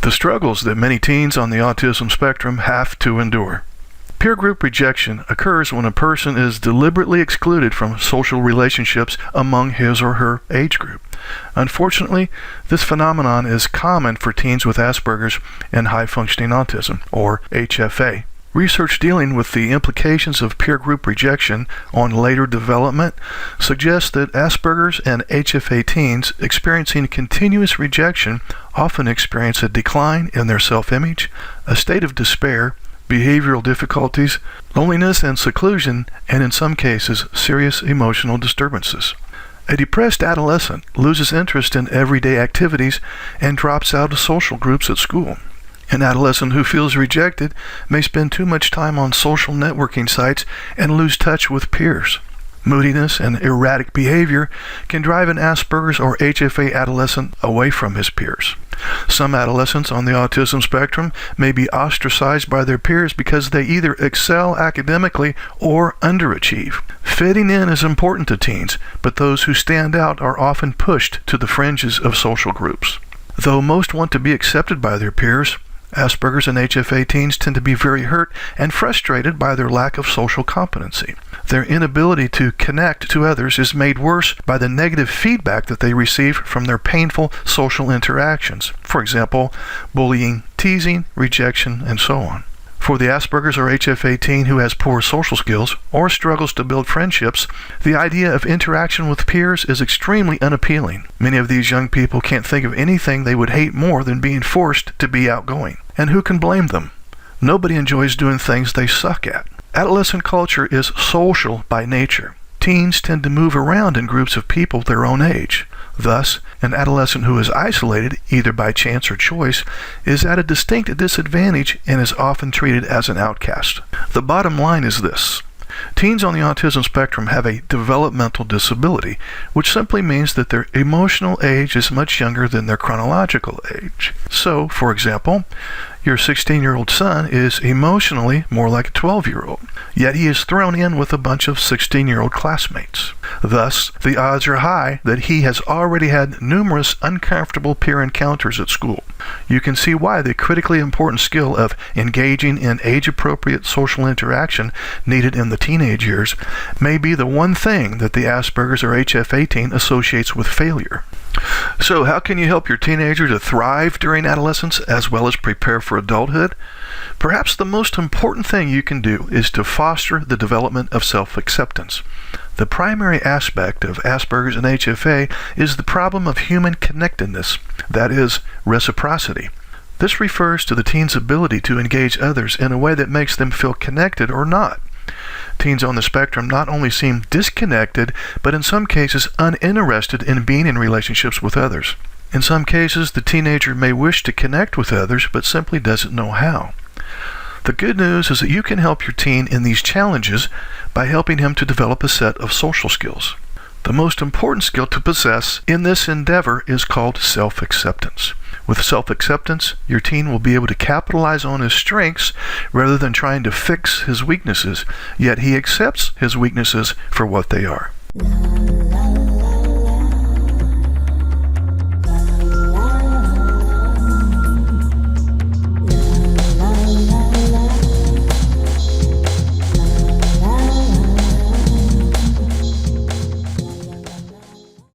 The struggles that many teens on the autism spectrum have to endure. Peer group rejection occurs when a person is deliberately excluded from social relationships among his or her age group. Unfortunately, this phenomenon is common for teens with Asperger's and high-functioning autism, or HFA. Research dealing with the implications of peer group rejection on later development suggests that Asperger's and HFA teens experiencing continuous rejection often experience a decline in their self-image, a state of despair, behavioral difficulties, loneliness and seclusion, and in some cases, serious emotional disturbances. A depressed adolescent loses interest in everyday activities and drops out of social groups at school. An adolescent who feels rejected may spend too much time on social networking sites and lose touch with peers. Moodiness and erratic behavior can drive an Asperger's or HFA adolescent away from his peers. Some adolescents on the autism spectrum may be ostracized by their peers because they either excel academically or underachieve. Fitting in is important to teens, but those who stand out are often pushed to the fringes of social groups. Though most want to be accepted by their peers, Asperger's and HFA teens tend to be very hurt and frustrated by their lack of social competency. Their inability to connect to others is made worse by the negative feedback that they receive from their painful social interactions. For example, bullying, teasing, rejection, and so on. For the Asperger's or HFA teen who has poor social skills or struggles to build friendships, the idea of interaction with peers is extremely unappealing. Many of these young people can't think of anything they would hate more than being forced to be outgoing. And who can blame them? Nobody enjoys doing things they suck at. Adolescent culture is social by nature. Teens tend to move around in groups of people their own age. Thus, an adolescent who is isolated, either by chance or choice, is at a distinct disadvantage and is often treated as an outcast. The bottom line is this. Teens on the autism spectrum have a developmental disability, which simply means that their emotional age is much younger than their chronological age. So, for example, your 16-year-old son is emotionally more like a 12-year-old, yet he is thrown in with a bunch of 16-year-old classmates. Thus, the odds are high that he has already had numerous uncomfortable peer encounters at school. You can see why the critically important skill of engaging in age-appropriate social interaction needed in the teenage years may be the one thing that the Asperger's or HFA teen associates with failure. So how can you help your teenager to thrive during adolescence as well as prepare for adulthood? Perhaps the most important thing you can do is to foster the development of self-acceptance. The primary aspect of Asperger's and HFA is the problem of human connectedness, that is, reciprocity. This refers to the teen's ability to engage others in a way that makes them feel connected or not. Teens on the spectrum not only seem disconnected, but in some cases uninterested in being in relationships with others. In some cases, the teenager may wish to connect with others, but simply doesn't know how. The good news is that you can help your teen in these challenges by helping him to develop a set of social skills. The most important skill to possess in this endeavor is called self-acceptance. With self-acceptance, your teen will be able to capitalize on his strengths rather than trying to fix his weaknesses, yet he accepts his weaknesses for what they are.